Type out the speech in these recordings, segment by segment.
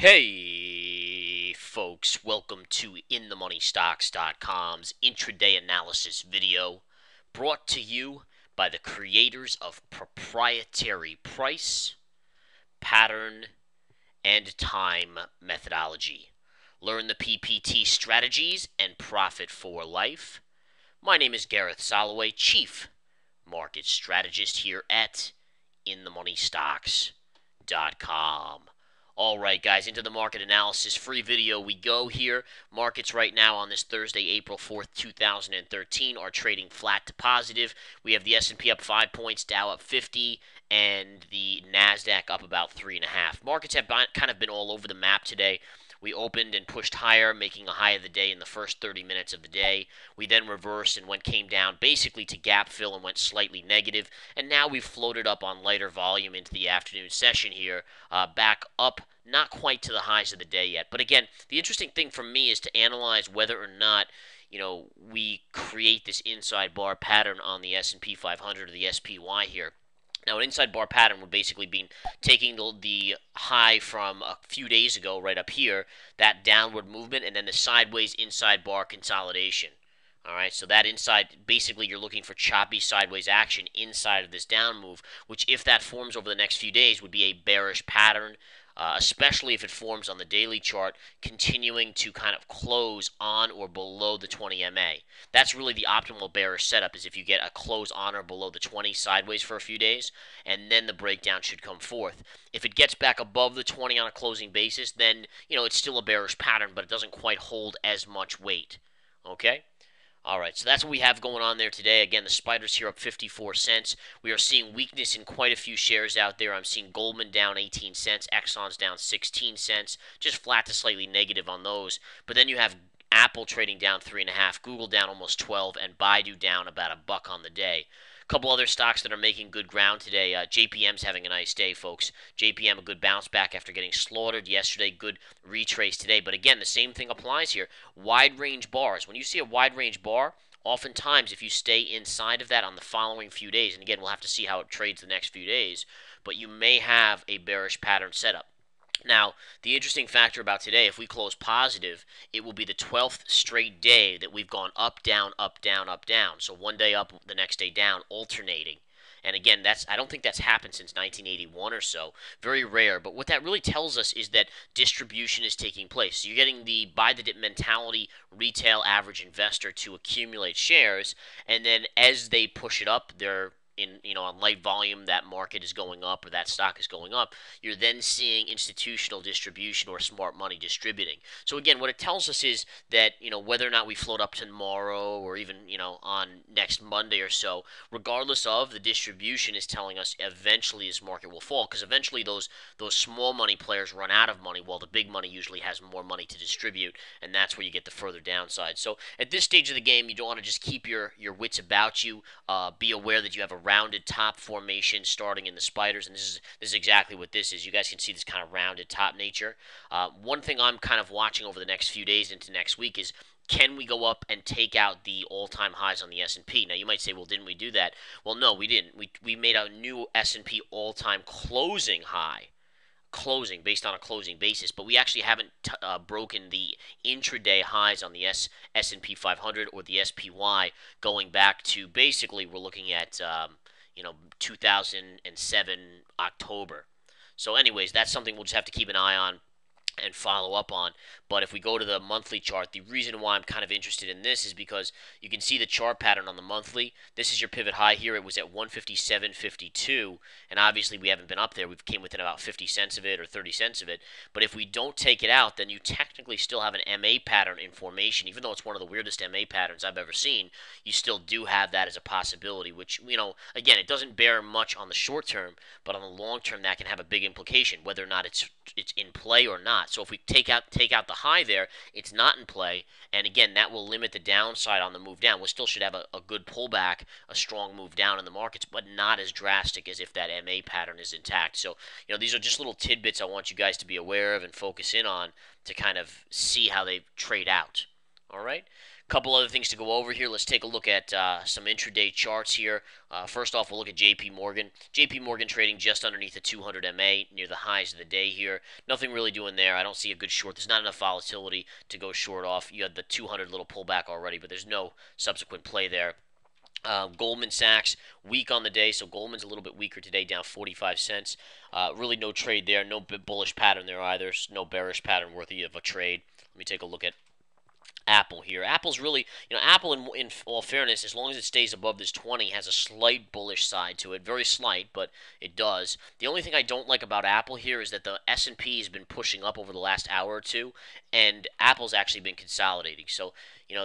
Hey folks, welcome to InTheMoneyStocks.com's intraday analysis video, brought to you by the creators of proprietary price, pattern, and time methodology. Learn the PPT strategies and profit for life. My name is Gareth Soloway, Chief Market Strategist here at InTheMoneyStocks.com. All right, guys, into the market analysis free video we go here. Markets right now on this Thursday, April 4th, 2013 are trading flat to positive. We have the S&P up 5 points, Dow up 50, and the NASDAQ up about 3.5. Markets have kind of been all over the map today. We opened and pushed higher, making a high of the day in the first 30 minutes of the day. We then reversed and came down basically to gap fill and went slightly negative. And now we've floated up on lighter volume into the afternoon session here, back up, not quite to the highs of the day yet. But again, the interesting thing for me is to analyze whether or not we create this inside bar pattern on the S&P 500 or the SPY here. Now, an inside bar pattern would basically be taking the high from a few days ago right up here, that downward movement, and then the sideways inside bar consolidation. All right, so that inside, basically you're looking for choppy sideways action inside of this down move, which if that forms over the next few days would be a bearish pattern, especially if it forms on the daily chart, continuing to kind of close on or below the 20 MA. That's really the optimal bearish setup, is if you get a close on or below the 20 sideways for a few days, and then the breakdown should come forth. If it gets back above the 20 on a closing basis, then, it's still a bearish pattern, but it doesn't quite hold as much weight. Okay? All right, so that's what we have going on there today. Again, the spiders here up 54 cents. We are seeing weakness in quite a few shares out there. I'm seeing Goldman down 18 cents, Exxon's down 16 cents, just flat to slightly negative on those. But then you have Apple trading down 3.5, Google down almost 12, and Baidu down about $1 on the day. A couple other stocks that are making good ground today. JPM's having a nice day, folks. JPM, a good bounce back after getting slaughtered yesterday. Good retrace today. But again, the same thing applies here. Wide range bars. When you see a wide range bar, oftentimes if you stay inside of that on the following few days, and again, we'll have to see how it trades the next few days, but you may have a bearish pattern setup. Now, the interesting factor about today, if we close positive, it will be the 12th straight day that we've gone up, down, up, down, up, down. So one day up, the next day down, alternating. And again, I don't think that's happened since 1981 or so. Very rare. But what that really tells us is that distribution is taking place. So you're getting the buy-the-dip mentality retail average investor to accumulate shares, and then as they push it up, they're on light volume, that market is going up or that stock is going up, you're then seeing institutional distribution or smart money distributing. So again, what it tells us is that, whether or not we float up tomorrow or even, on next Monday or so, regardless of, the distribution is telling us eventually this market will fall, because eventually those small money players run out of money, while the big money usually has more money to distribute, and that's where you get the further downside. So at this stage of the game, you don't want to just keep your wits about you. Be aware that you have a rounded top formation starting in the spiders, and this is exactly what this is. You guys can see this kind of rounded top nature. One thing I'm kind of watching over the next few days into next week is, can we go up and take out the all-time highs on the S&P? Now, you might say, well, didn't we do that? Well, no, we didn't. We made a new S&P all-time closing high. Closing based on a closing basis, but we actually haven't broken the intraday highs on the S&P 500 or the SPY, going back to, basically, we're looking at 2007 October. So anyways, that's something we'll just have to keep an eye on and follow up on. But if we go to the monthly chart, the reason why I'm kind of interested in this is because you can see the chart pattern on the monthly. This is your pivot high here. It was at 157.52, and obviously we haven't been up there. We've came within about 50 cents of it or 30 cents of it. But if we don't take it out, then you technically still have an MA pattern in formation. Even though it's one of the weirdest MA patterns I've ever seen, you still do have that as a possibility, which, again, it doesn't bear much on the short term, but on the long term, that can have a big implication, whether or not it's in play or not. So if we take out the high there, it's not in play, and again, that will limit the downside on the move down. We still should have a good pullback, a strong move down in the markets, but not as drastic as if that MA pattern is intact. So, these are just little tidbits I want you guys to be aware of and focus in on to kind of see how they trade out. All right? Couple other things to go over here. Let's take a look at some intraday charts here. First off, we'll look at JP Morgan. JP Morgan trading just underneath the 200 MA near the highs of the day here. Nothing really doing there. I don't see a good short. There's not enough volatility to go short off. You had the 200 little pullback already, but there's no subsequent play there. Goldman Sachs weak on the day, so Goldman's a little bit weaker today, down 45 cents. Really no trade there, no bullish pattern there either. No bearish pattern worthy of a trade. Let me take a look at Apple here. Apple's really, Apple in all fairness, as long as it stays above this 20, has a slight bullish side to it. Very slight, but it does. The only thing I don't like about Apple here is that the S&P has been pushing up over the last hour or two, and Apple's actually been consolidating. So,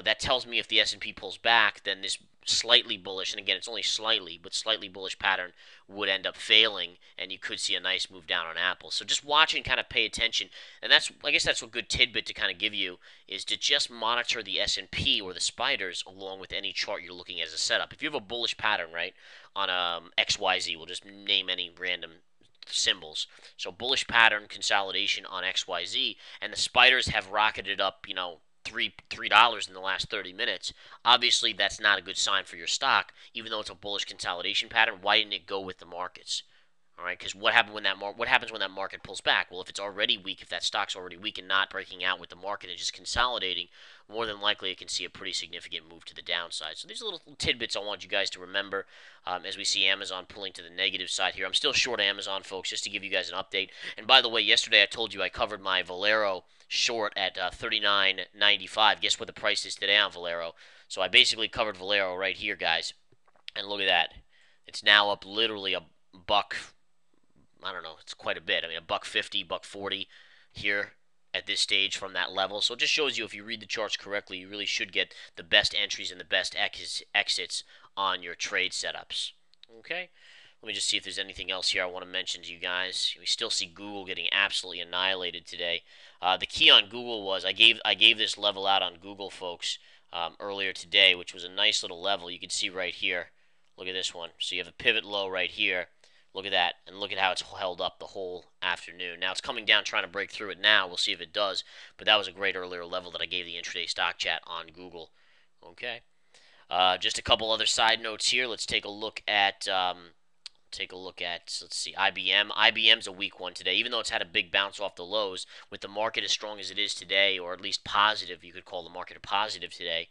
that tells me if the S&P pulls back, then this slightly bullish, and again, it's only slightly, but slightly bullish pattern would end up failing, and you could see a nice move down on Apple. So just watch and kind of pay attention, and I guess that's a good tidbit to kind of give you, is to just monitor the S&P or the spiders along with any chart you're looking at as a setup. If you have a bullish pattern, right, on XYZ, we'll just name any random symbols. So bullish pattern consolidation on XYZ, and the spiders have rocketed up, $3 in the last 30 minutes. Obviously, that's not a good sign for your stock, even though it's a bullish consolidation pattern. Why didn't it go with the markets? All right, because what happens when that market pulls back? Well, if it's already weak, if that stock's already weak and not breaking out with the market and just consolidating, more than likely it can see a pretty significant move to the downside. So these are little tidbits I want you guys to remember as we see Amazon pulling to the negative side here. I'm still short Amazon, folks, just to give you guys an update. And by the way, yesterday I told you I covered my Valero short at $39.95. Guess what the price is today on Valero? So I basically covered Valero right here, guys. And look at that. It's now up literally a buck. I don't know, it's quite a bit. I mean, a $1.50, $1.40 here at this stage from that level. So it just shows you if you read the charts correctly, you really should get the best entries and the best exits on your trade setups. Okay? Let me just see if there's anything else here I want to mention to you guys. We still see Google getting absolutely annihilated today. The key on Google was I gave this level out on Google, folks, earlier today, which was a nice little level. You can see right here. Look at this one. So you have a pivot low right here. Look at that, and look at how it's held up the whole afternoon. Now it's coming down trying to break through it now. We'll see if it does, but that was a great earlier level that I gave the intraday stock chat on Google. Okay. Just a couple other side notes here. Let's take a look at let's see, IBM. IBM's a weak one today, even though it's had a big bounce off the lows. With the market as strong as it is today, or at least positive, you could call the market a positive today.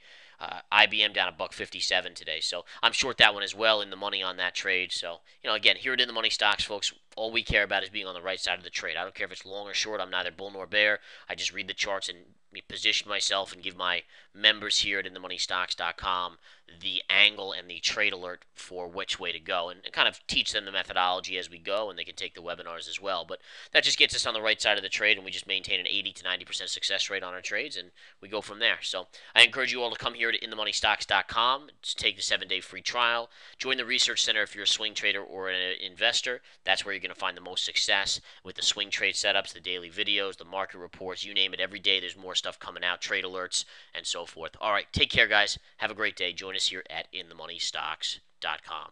IBM down $1.57 today, so I'm short that one as well, in the money on that trade. So, again, here at In the Money Stocks, folks, all we care about is being on the right side of the trade. I don't care if it's long or short. I'm neither bull nor bear. I just read the charts and position myself and give my members here at InTheMoneyStocks.com the angle and the trade alert for which way to go, and kind of teach them the methodology as we go, and they can take the webinars as well. But that just gets us on the right side of the trade, and we just maintain an 80 to 90% success rate on our trades, and we go from there. So I encourage you all to come here to InTheMoneyStocks.com, take the 7-day free trial, join the research center if you're a swing trader or an investor. That's where you're going to find the most success with the swing trade setups, the daily videos, the market reports, you name it. Every day there's more stuff coming out, trade alerts, and so forth. All right, take care, guys. Have a great day. Join us here at InTheMoneyStocks.com.